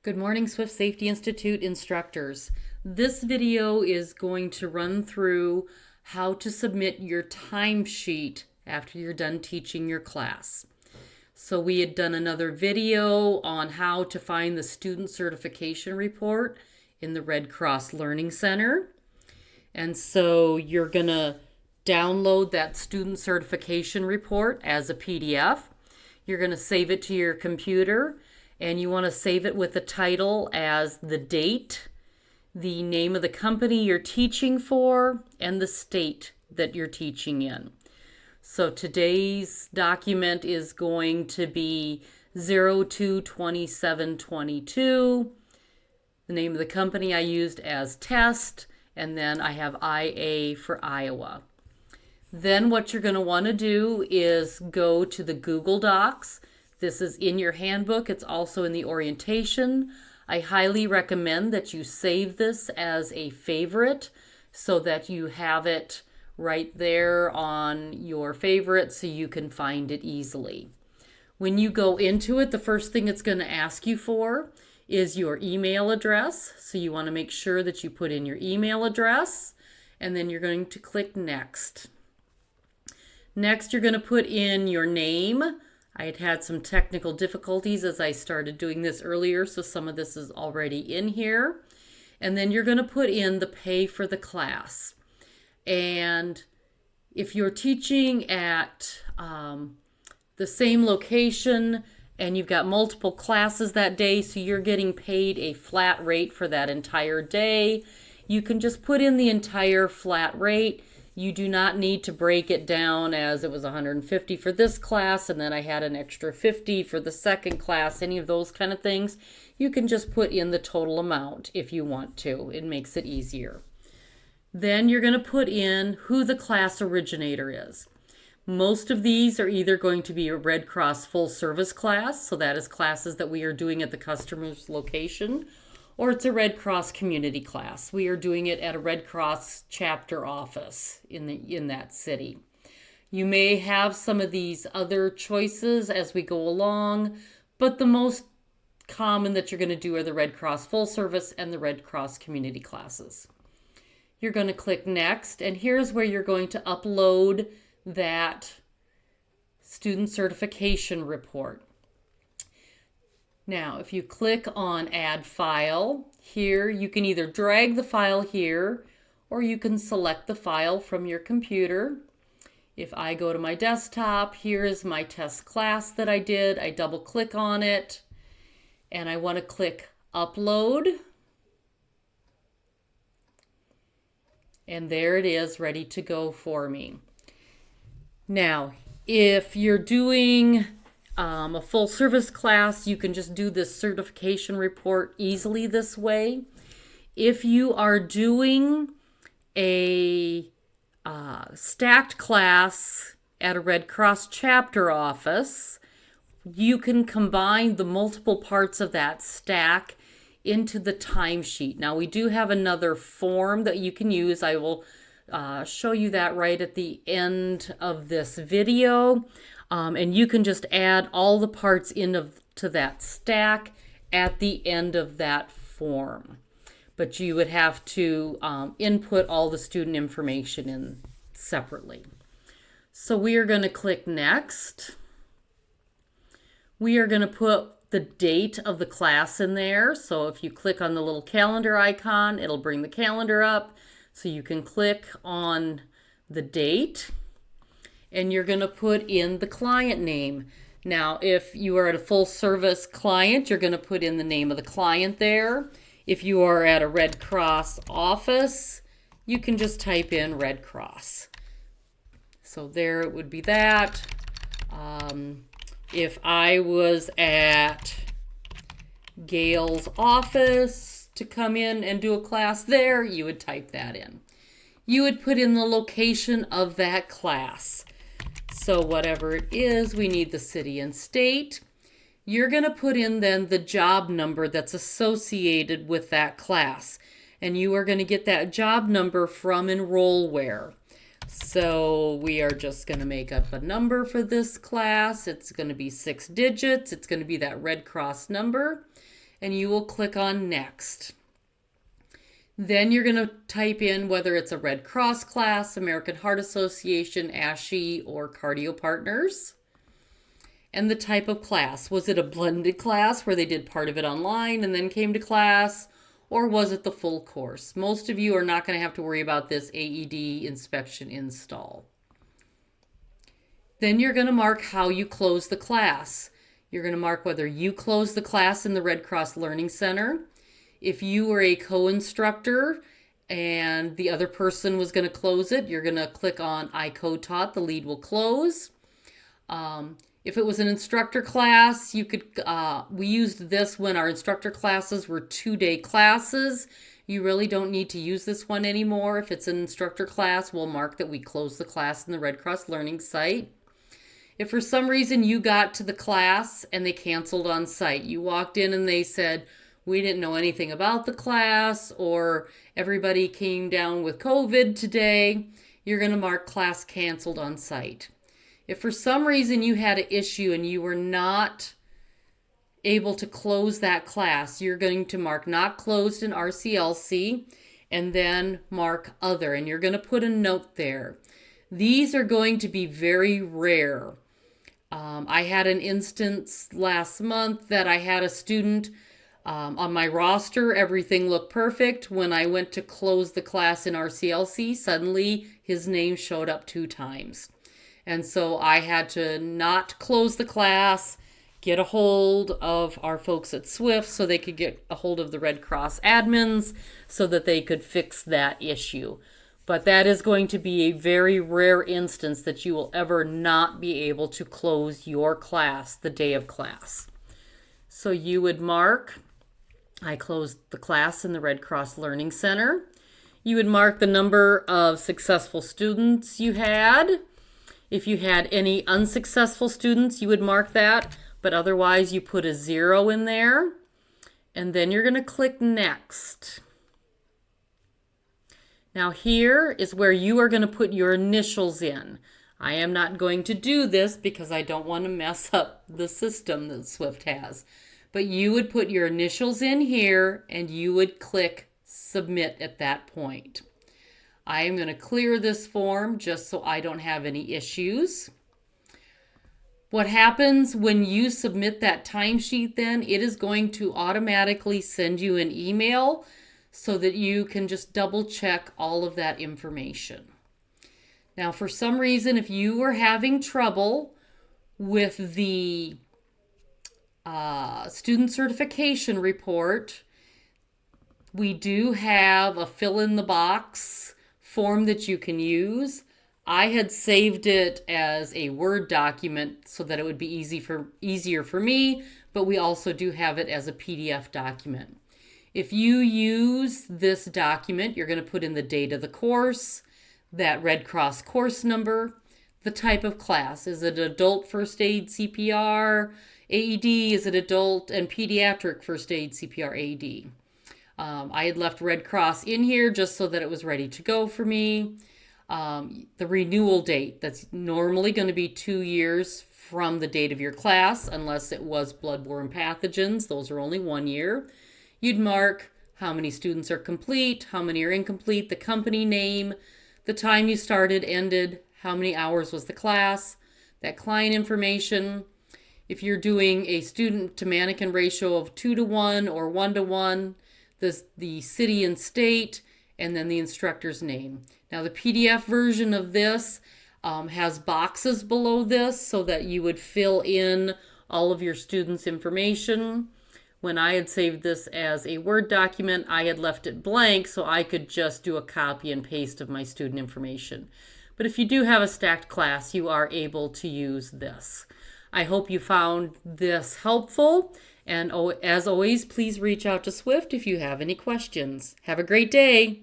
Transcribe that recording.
Good morning, Swift Safety Institute instructors. This video is going to run through how to submit your timesheet after you're done teaching your class. So we had done another video on how to find the student certification report in the Red Cross Learning Center. And so you're going to download that student certification report as a PDF. You're going to save it to your computer, and you want to save it with the title as the date, the name of the company you're teaching for, and the state that you're teaching in. So today's document is going to be 02/27/22. The name of the company I used as test, and then I have IA for Iowa. Then what you're going to want to do is go to the Google Docs. This is in your handbook. It's also in the orientation. I highly recommend that you save this as a favorite so that you have it right there on your favorite so you can find it easily. When you go into it, the first thing it's going to ask you for is your email address. So you want to make sure that you put in your email address, and then you're going to click Next. Next, you're going to put in your name. I had some technical difficulties as I started doing this earlier, so some of this is already in here. And then you're going to put in the pay for the class. And if you're teaching at the same location and you've got multiple classes that day, so you're getting paid a flat rate for that entire day, you can just put in the entire flat rate. You do not need to break it down as it was 150 for this class and then I had an extra 50 for the second class, any of those kind of things. You can just put in the total amount if you want to. It makes it easier. Then you're going to put in who the class originator is. Most of these are either going to be a Red Cross full service class, so that is classes that we are doing at the customer's location, or it's a Red Cross community class. We are doing it at a Red Cross chapter office in that city. You may have some of these other choices as we go along, but the most common that you're going to do are the Red Cross full service and the Red Cross community classes. You're going to click Next, and here's where you're going to upload that student certification report. Now, if you click on Add File, here you can either drag the file here or you can select the file from your computer. If I go to my desktop, here is my test class that I did. I double click on it and I want to click Upload. And there it is, ready to go for me. Now, if you're doing a full service class, you can just do this certification report easily this way. If you are doing a stacked class at a Red Cross chapter office, you can combine the multiple parts of that stack into the timesheet. Now, we do have another form that you can use. I will show you that right at the end of this video. And you can just add all the parts into that stack at the end of that form. But you would have to input all the student information in separately. So we are going to click Next. We are going to put the date of the class in there. So if you click on the little calendar icon, it'll bring the calendar up. So you can click on the date. And you're going to put in the client name. Now, if you are at a full service client, you're going to put in the name of the client there. If you are at a Red Cross office, you can just type in Red Cross. So there it would be that. If I was at Gail's office to come in and do a class there, you would type that in. You would put in the location of that class. So whatever it is, we need the city and state. You're going to put in then the job number that's associated with that class. And you are going to get that job number from Enrollware. So we are just going to make up a number for this class. It's going to be 6 digits. It's going to be that Red Cross number. and you will click on Next. Then you're going to type in whether it's a Red Cross class, American Heart Association, ASHE, or Cardio Partners. And the type of class. Was it a blended class where they did part of it online and then came to class? Or was it the full course? Most of you are not going to have to worry about this AED inspection install. Then you're going to mark how you close the class. You're going to mark whether you close the class in the Red Cross Learning Center. If you were a co-instructor and the other person was going to close it, you're going to click on I co-taught, the lead will close. If it was an instructor class, you could. We used this when our instructor classes were 2-day classes. You really don't need to use this one anymore. If it's an instructor class, we'll mark that we closed the class in the Red Cross Learning site. If for some reason you got to the class and they canceled on site, you walked in and they said, we didn't know anything about the class, or everybody came down with COVID today, you're going to mark class canceled on site. If for some reason you had an issue and you were not able to close that class, you're going to mark not closed in RCLC and then mark other, and you're going to put a note there. These are going to be very rare. I had an instance last month that I had a student on my roster, everything looked perfect. When I went to close the class in RCLC, suddenly his name showed up 2 times. And so I had to not close the class, get a hold of our folks at Swift so they could get a hold of the Red Cross admins so that they could fix that issue. But that is going to be a very rare instance that you will ever not be able to close your class the day of class. So you would mark, I closed the class in the Red Cross Learning Center. You would mark the number of successful students you had. If you had any unsuccessful students, you would mark that, but otherwise you put a 0 in there. And then you're going to click Next. Now here is where you are going to put your initials in. I am not going to do this because I don't want to mess up the system that Swift has. But you would put your initials in here and you would click Submit at that point. I am going to clear this form just so I don't have any issues. What happens when you submit that timesheet then, it is going to automatically send you an email so that you can just double check all of that information. Now, for some reason, if you were having trouble with the student certification report, we do have a fill in the box form that you can use. I had saved it as a Word document so that it would be easier for me, but we also do have it as a PDF document. If you use this document, you're going to put in the date of the course, that Red Cross course number, the type of class. Is it adult first aid CPR, AED? Is it adult and pediatric first aid CPR, AED? I had left Red Cross in here just so that it was ready to go for me. The renewal date, that's normally going to be 2 years from the date of your class, unless it was bloodborne pathogens. Those are only 1 year. You'd mark how many students are complete, how many are incomplete, the company name, the time you started, ended, how many hours was the class, that client information. If you're doing a student to mannequin ratio of 2:1 or 1:1, the city and state, and then the instructor's name. Now the PDF version of this has boxes below this so that you would fill in all of your students' information. When I had saved this as a Word document, I had left it blank so I could just do a copy and paste of my student information. But if you do have a stacked class, you are able to use this. I hope you found this helpful. And as always, please reach out to Swift if you have any questions. Have a great day.